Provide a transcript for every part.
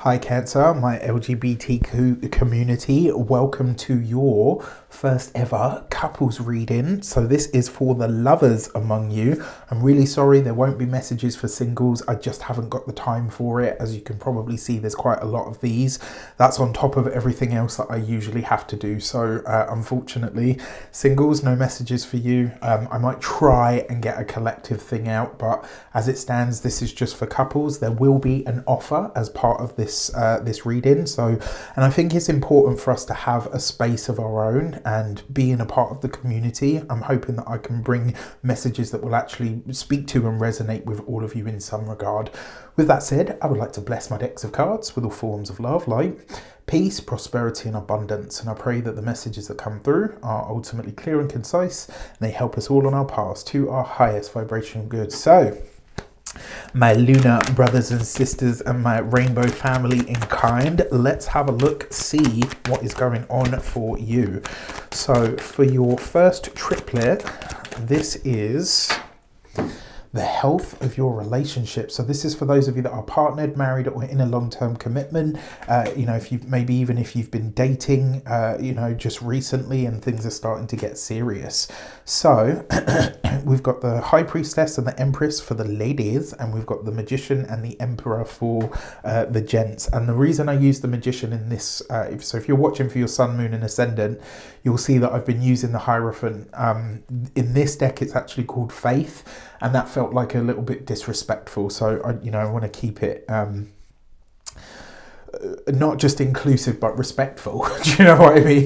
Hi Cancer, my LGBTQ community. Welcome to your first ever couples reading. So this is for the lovers among you. I'm really sorry there won't be messages for singles. I just haven't got the time for it. As you can probably see, there's quite a lot of these. That's on top of everything else that I usually have to do. So unfortunately, singles, no messages for you. I might try and get a collective thing out, but as it stands, this is just for couples. There will be an offer as part of this reading. So, and I think it's important for us to have a space of our own and being a part of the community. I'm hoping that I can bring messages that will actually speak to and resonate with all of you in some regard. With that said, I would like to bless my decks of cards with all forms of love, light, peace, prosperity and abundance. And I pray that the messages that come through are ultimately clear and concise, and they help us all on our paths to our highest vibrational good. So, my lunar brothers and sisters and my rainbow family in kind, let's have a look, see what is going on for you. So for your first triplet, this is the health of your relationship. So this is for those of you that are partnered, married, or in a long-term commitment. If you've maybe even if you've been dating, just recently and things are starting to get serious. So we've got the High Priestess and the Empress for the ladies, and we've got the Magician and the Emperor for the gents. And the reason I use the Magician in this, if you're watching for your Sun, Moon and Ascendant, you'll see that I've been using the Hierophant. In this deck, it's actually called Faith, and that felt like a little bit disrespectful. So I want to keep it not just inclusive but respectful. Do you know what I mean?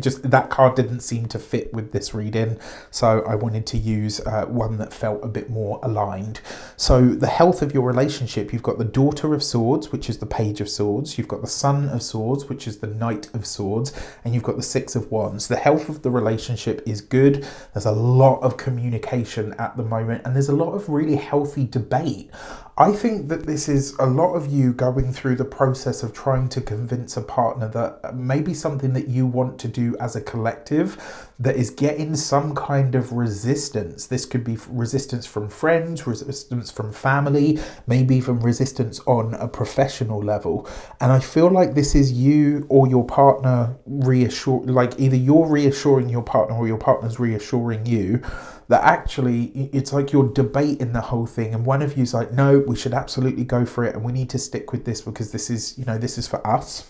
Just that card didn't seem to fit with this reading, so I wanted to use one that felt a bit more aligned. So the health of your relationship, you've got the Daughter of Swords, which is the Page of Swords, you've got the Son of Swords, which is the Knight of Swords, and you've got the Six of Wands. The health of the relationship is good. There's a lot of communication at the moment, and there's a lot of really healthy debate. I think that this is a lot of you going through the process of trying to convince a partner that maybe something that you want to do as a collective that is getting some kind of resistance. This could be resistance from friends, resistance from family, maybe even resistance on a professional level. And I feel like this is you or your partner either you're reassuring your partner or your partner's reassuring you that actually it's like you're debating the whole thing, and one of you's like, no, we should absolutely go for it and we need to stick with this because this is for us.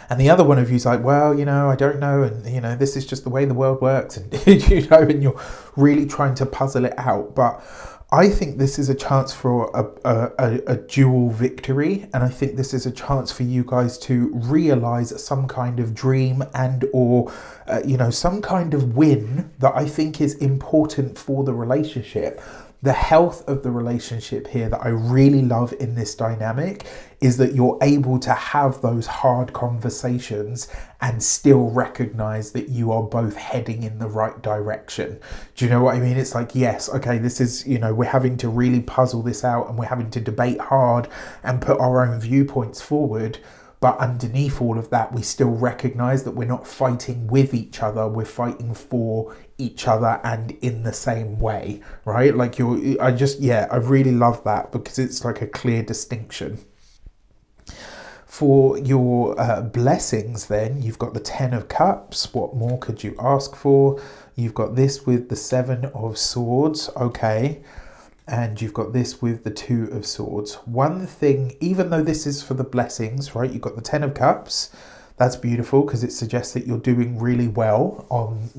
And the other one of you's like, well, I don't know, and this is just the way the world works, and and you're really trying to puzzle it out. But I think this is a chance for a dual victory, and I think this is a chance for you guys to realize some kind of dream and or some kind of win that I think is important for the relationship. The health of the relationship here that I really love in this dynamic is that you're able to have those hard conversations and still recognize that you are both heading in the right direction. Do you know what I mean? It's like, yes, okay, this is, we're having to really puzzle this out and we're having to debate hard and put our own viewpoints forward. But underneath all of that, we still recognize that we're not fighting with each other, we're fighting for each other and in the same way, right? I really love that because it's like a clear distinction. For your blessings then, you've got the 10 of Cups. What more could you ask for? You've got this with the 7 of Swords, okay. And you've got this with the 2 of Swords. One thing, even though this is for the blessings, right? You've got the 10 of Cups. That's beautiful because it suggests that you're doing really well on,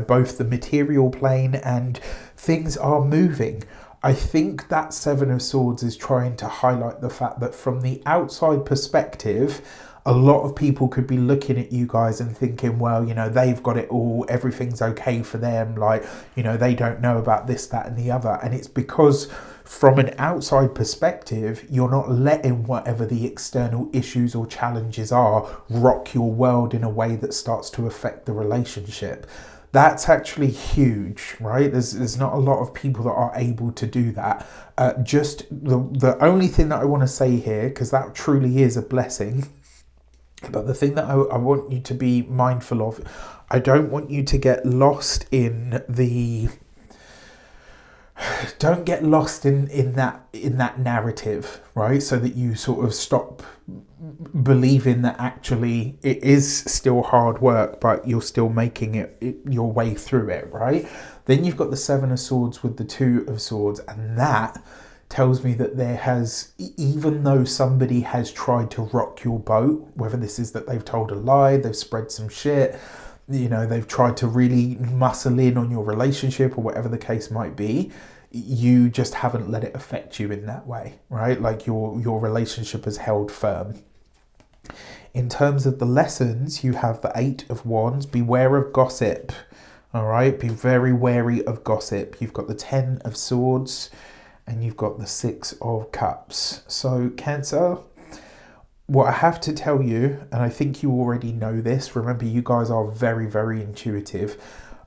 both the material plane and things are moving. I think that 7 of Swords is trying to highlight the fact that from the outside perspective, a lot of people could be looking at you guys and thinking, well, they've got it all, everything's okay for them, they don't know about this, that and the other. And it's because from an outside perspective, you're not letting whatever the external issues or challenges are rock your world in a way that starts to affect the relationship. That's actually huge, right? There's not a lot of people that are able to do that. Just the only thing that I want to say here, because that truly is a blessing, but the thing that I want you to be mindful of, I don't want you to get lost in the don't get lost in that narrative, right? So that you sort of stop believing that actually it is still hard work, but you're still making it your way through it, right? Then you've got the Seven of Swords with the Two of Swords, and that tells me that there has, even though somebody has tried to rock your boat, whether this is that they've told a lie, they've spread some shit, you know, they've tried to really muscle in on your relationship or whatever the case might be, you just haven't let it affect you in that way, right? Like your relationship has held firm. In terms of the lessons, you have the Eight of Wands. Beware of gossip, all right? Be very wary of gossip. You've got the Ten of Swords, and you've got the Six of Cups. So Cancer, what I have to tell you, and I think you already know this, remember you guys are very, very intuitive.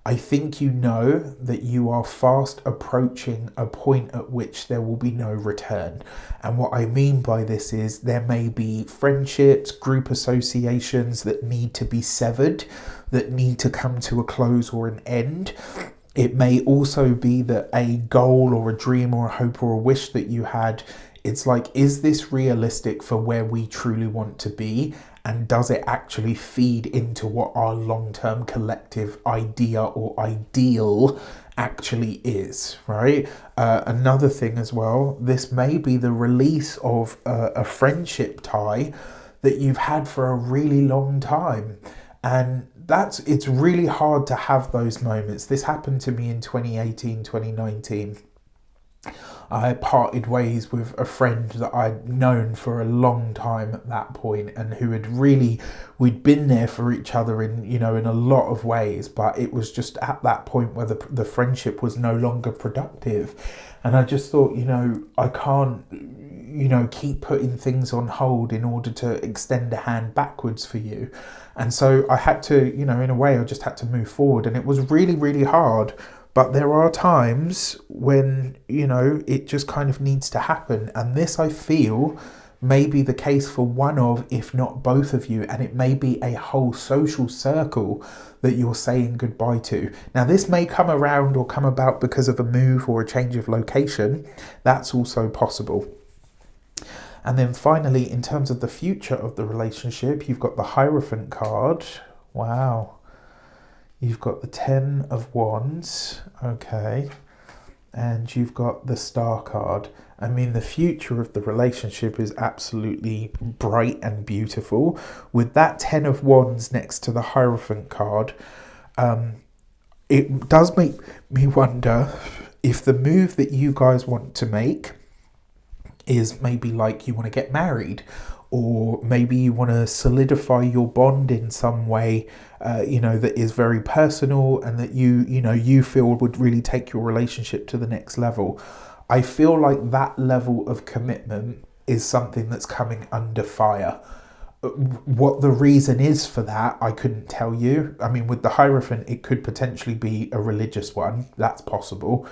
I think you know that you are fast approaching a point at which there will be no return. And what I mean by this is there may be friendships, group associations that need to be severed, that need to come to a close or an end. It may also be that a goal or a dream or a hope or a wish that you had, it's like, is this realistic for where we truly want to be? And does it actually feed into what our long-term collective idea or ideal actually is, right? Another thing as well, this may be the release of a friendship tie that you've had for a really long time. And it's really hard to have those moments. This happened to me in 2018, 2019. I parted ways with a friend that I'd known for a long time at that point, and who had we'd been there for each other in a lot of ways, but it was just at that point where the friendship was no longer productive. And I just thought, I can't, keep putting things on hold in order to extend a hand backwards for you. And so I had to, in a way, I just had to move forward, and it was really, really hard. But there are times when, it just kind of needs to happen. And this, I feel, may be the case for one of, if not both of you. And it may be a whole social circle that you're saying goodbye to. Now, this may come around or come about because of a move or a change of location. That's also possible. And then finally, in terms of the future of the relationship, you've got the Hierophant card. Wow. You've got the Ten of Wands, okay, and you've got the Star card. I mean, the future of the relationship is absolutely bright and beautiful. With that Ten of Wands next to the Hierophant card, it does make me wonder if the move that you guys want to make is maybe like you want to get married, or maybe you want to solidify your bond in some way, that is very personal and that you feel would really take your relationship to the next level. I feel like that level of commitment is something that's coming under fire. What the reason is for that, I couldn't tell you. I mean, with the Hierophant, it could potentially be a religious one. That's possible.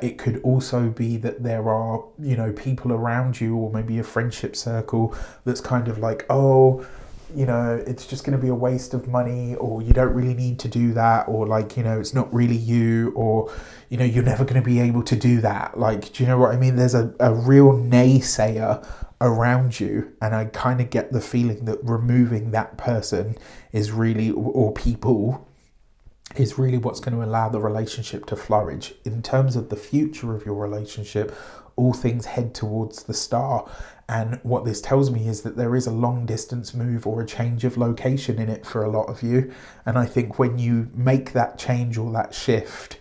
It could also be that there are, people around you, or maybe a friendship circle that's kind of like, oh, it's just going to be a waste of money, or you don't really need to do that, or like, it's not really you, or, you're never going to be able to do that. Like, do you know what I mean? There's a real naysayer around you, and I kind of get the feeling that removing that person is really, or people, is really what's going to allow the relationship to flourish. In terms of the future of your relationship, all things head towards the Star. And what this tells me is that there is a long distance move or a change of location in it for a lot of you. And I think when you make that change or that shift,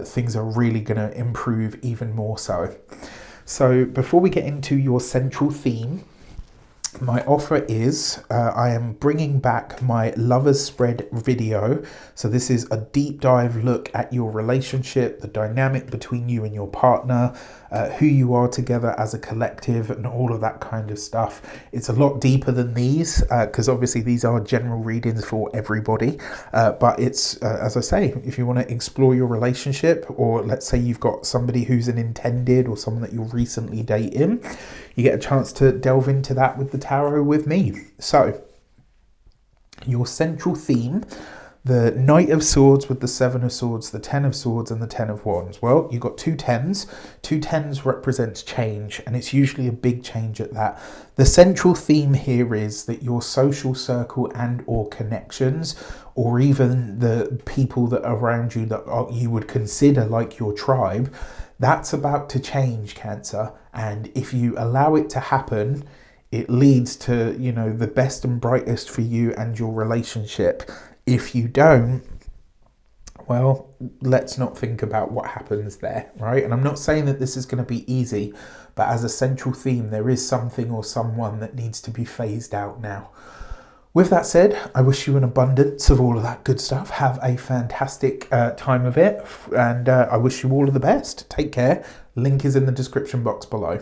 things are really going to improve even more so. So before we get into your central theme, my offer is I am bringing back my Lovers Spread video. So this is a deep dive look at your relationship, the dynamic between you and your partner, who you are together as a collective, and all of that kind of stuff. It's a lot deeper than these because obviously these are general readings for everybody. But it's, as I say, if you want to explore your relationship, or let's say you've got somebody who's an intended or someone that you're recently dating, you get a chance to delve into that with the tarot with me. So, your central theme The Knight of Swords with the Seven of Swords, the Ten of Swords and the Ten of Wands. Well, you've got two tens. Two tens represents change, and it's usually a big change at that. The central theme here is that your social circle and or connections, or even the people that are around you that you would consider like your tribe, that's about to change, Cancer. And if you allow it to happen, it leads to, you know, the best and brightest for you and your relationship. If you don't, well, let's not think about what happens there, right? And I'm not saying that this is going to be easy, but as a central theme, there is something or someone that needs to be phased out now. With that said, I wish you an abundance of all of that good stuff. Have a fantastic time of it, and I wish you all of the best. Take care. Link is in the description box below.